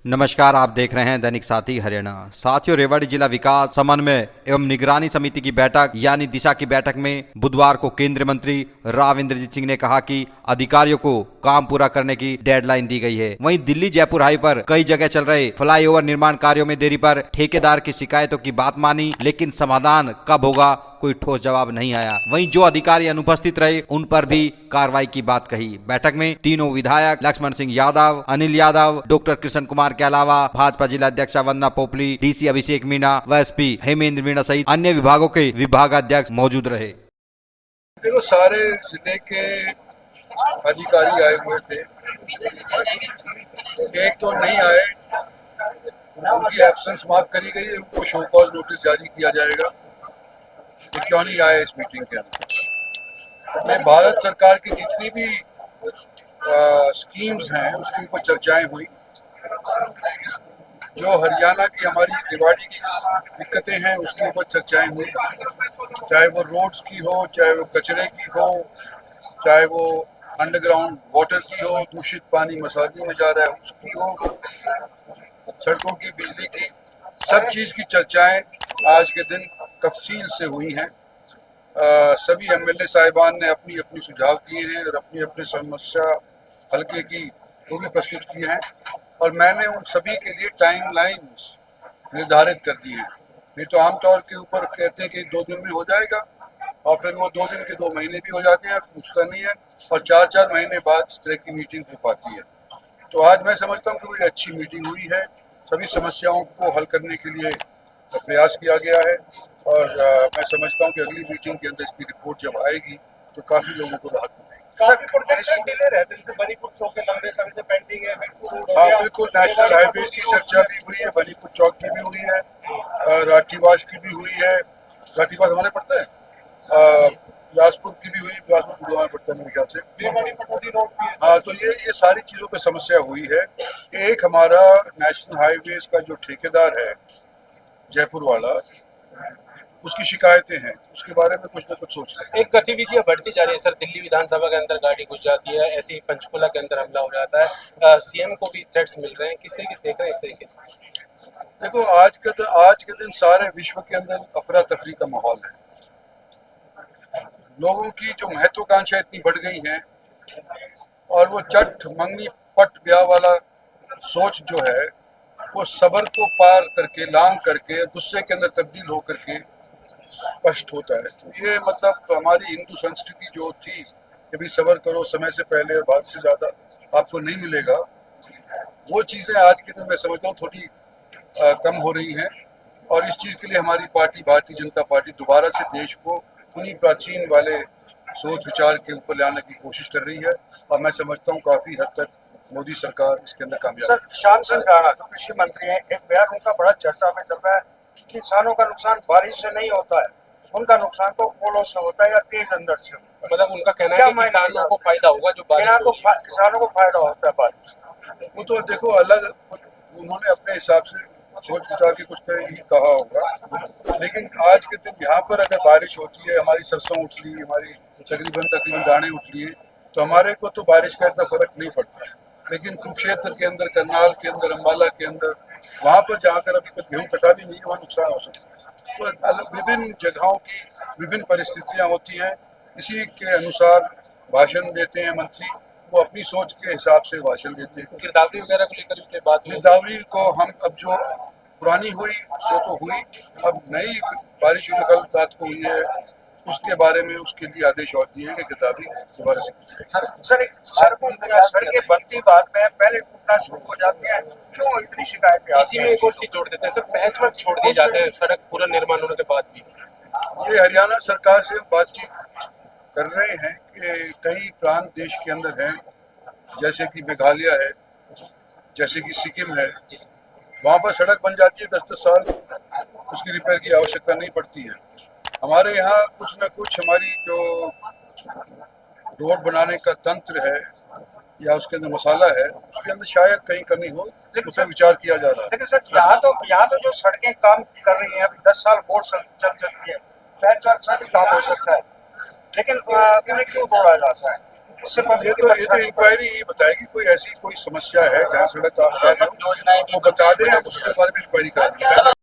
नमस्कार, आप देख रहे हैं दैनिक साथी हरियाणा। साथियों, रेवाड़ी जिला विकास समन्वय एवं निगरानी समिति की बैठक यानी दिशा की बैठक में बुधवार को केंद्रीय मंत्री राव इंद्रजीत सिंह ने कहा कि अधिकारियों को काम पूरा करने की डेडलाइन दी गई है। वहीं दिल्ली जयपुर हाईवे पर कई जगह चल रहे फ्लाईओवर निर्माण कार्यों में देरी पर ठेकेदार की शिकायतों की बात मानी, लेकिन समाधान कब होगा कोई ठोस जवाब नहीं आया। वहीं जो अधिकारी अनुपस्थित रहे उन पर भी कार्रवाई की बात कही। बैठक में तीनों विधायक लक्ष्मण सिंह यादव, अनिल यादव, डॉक्टर कृष्ण कुमार के अलावा भाजपा जिला अध्यक्ष वंदना पोपली, डीसी अभिषेक मीणा व एसपी हेमेंद्र मीणा सहित अन्य विभागों के विभागाध्यक्ष मौजूद रहे। देखो, सारे जिले के अधिकारी आए हुए थे, एक तो नहीं आए, उनकी एब्सेंस मार्क करी गई है, उनको शो कॉज नोटिस जारी किया जाएगा कि क्यों नहीं आए इस मीटिंग के अंदर। ये भारत सरकार की जितनी भी स्कीम्स हैं उसके ऊपर चर्चाएं हुई। जो हरियाणा की हमारी रेवाड़ी की दिक्कतें हैं उसके ऊपर चर्चाएं हुई, चाहे वो रोड्स की हो, चाहे वो कचरे की हो, चाहे वो अंडरग्राउंड वाटर की हो, दूषित पानी मसाजी में जा रहा है उसकी हो, सड़कों की, बिजली की, सब चीज़ की चर्चाएं आज के दिन तफसील से हुई हैं। सभी एमएलए साहिबान ने अपनी अपनी सुझाव दिए हैं और अपनी अपनी समस्या हल्के की वो भी प्रस्तुत किए हैं, और मैंने उन सभी के लिए टाइम लाइन्स निर्धारित कर दी हैं। नहीं तो आमतौर के ऊपर कहते हैं कि 2 दिन में हो जाएगा, और फिर वो 2 दिन के 2 महीने भी हो जाते हैं, पूछता नहीं है, और 4-4 महीने बाद इस तरह की मीटिंग हो पाती है। तो आज मैं समझता हूँ कि बड़ी अच्छी मीटिंग हुई है, सभी समस्याओं को हल करने के लिए प्रयास किया गया है, और मैं समझता हूँ कि अगली मीटिंग के अंदर इसकी रिपोर्ट जब आएगी तो काफ़ी लोगों को राहत मिलेगी। काफी प्रोजेक्ट डिले रहते हैं, जैसे बनीपुर चौक के लंबे समय से पेंडिंग है, हाँ बिल्कुल, नेशनल हाईवे की चर्चा भी हुई है, बनीपुर चौक की भी हुई है, राठीवास की भी हुई है। राठीवास हमारे पड़ता है, बिलासपुर की भी हुई, बिलासपुर गुरुद्वारा पड़ता है मेरे ख्याल से। हाँ, तो ये सारी चीज़ों पे समस्या हुई है। एक हमारा नेशनल हाईवे का जो ठेकेदार है जयपुर वाला, उसकी शिकायतें हैं, उसके बारे में कुछ ना कुछ सोच रहे हैं। एक गतिविधियां बढ़ती जा रही है सर, दिल्ली विधानसभा के अंदर गाड़ी घुस जाती है, ऐसे ही पंचकुला के अंदर हमला हो जाता है, सीएम को भी थ्रेट्स मिल रहे हैं, किस तरीके से देख रहे हैं इस तरीके से? देखो, आज के दिन सारे विश्व के अंदर अफरा तफरी का माहौल है। लोगों की जो महत्वाकांक्षा इतनी बढ़ गई है, और वो चट मंगनी पट ब्याह वाला सोच जो है वो सबर को पार करके, लांग करके, गुस्से के अंदर तब्दील होकर के स्पष्ट होता है। तो ये मतलब हमारी हिंदू संस्कृति जो थी कि भाई सबर करो, समय से पहले और भाग से ज़्यादा आपको नहीं मिलेगा, वो चीज़ें आज के दिन मैं समझता हूँ थोड़ी कम हो रही हैं। और इस चीज़ के लिए हमारी पार्टी भारतीय जनता पार्टी दोबारा से देश को उन्हीं प्राचीन वाले सोच विचार के ऊपर ले आने की कोशिश कर रही है, और मैं समझता हूँ काफ़ी हद तक मोदी सरकार इसके अंदर कामयाब है। सर, श्याम सिंह राणा जो कृषि मंत्री हैं, एक बयान उनका बड़ा चर्चा में चल रहा है कि किसानों का नुकसान बारिश से नहीं होता है, उनका नुकसान तो ओलों से होता है या तेज अंदर से होता है। मतलब उनका कहना है कि किसानों को फायदा होगा, जो किसानों को फायदा होता है बारिश। वो तो देखो, अलग उन्होंने अपने हिसाब से सोच विचार के कुछ ही कहा होगा, लेकिन आज के दिन यहाँ पर अगर बारिश होती है, हमारी सरसों उठ ली, हमारी तकरीबन दाने उठ लिए, तो हमारे को तो बारिश का इतना फर्क नहीं पड़ता है। लेकिन कुरुक्षेत्र के अंदर, करनाल के अंदर, अम्बाला के अंदर, वहाँ पर जहाँ कर अभी तक गेहूँ कटा भी नहीं, वहाँ नुकसान हो सकता है। तो अलग विभिन्न जगहों की विभिन्न परिस्थितियाँ होती हैं, इसी के अनुसार भाषण देते हैं मंत्री, वो अपनी सोच के हिसाब से भाषण देते हैं। गिरदावरी वगैरह को लेकर भी बात हुई। गिरदावरी को हम अब जो पुरानी हुई सो तो हुई, अब नई बारिश जो कल रात को हुई है उसके बारे में उसके लिए आदेश और दिए हैं कि गिरदावरी दोबारा से सड़कें बनती बाद में पहले टूटना शुरू हो जाती है, क्यों इतनी शिकायतें आती इसी में एक और चीज जोड़ देते हैं सर, पैचवर्क छोड़ दिए जाते हैं सड़क पूरा निर्माण होने के बाद भी। ये हरियाणा सरकार से बातचीत कर रहे हैं कि कई प्रांत देश के अंदर हैं, जैसे कि मेघालय है, जैसे कि सिक्किम है, वहाँ पर सड़क बन जाती है 10-10 साल, उसकी रिपेयर की आवश्यकता नहीं पड़ती है। हमारे यहाँ कुछ न कुछ हमारी जो रोड बनाने का तंत्र है या उसके अंदर मसाला है, उसके अंदर शायद कहीं कमी हो, उस पर विचार किया जा रहा है। लेकिन सर, यहाँ तो जो सड़कें काम कर रही हैं, अभी 10 साल और चल सकती है, पैचवर्क से भी काम हो सकता है, लेकिन उन्हें क्यों तोड़ा जाता है? इससे ये पब्लिक तो इंक्वायरी ये बताएगी कोई ऐसी कोई समस्या है जहाँ सड़क आप कह रहे हो, योजनाएं वो बता दें, हम उसके बारे में इंक्वायरी करा देंगे।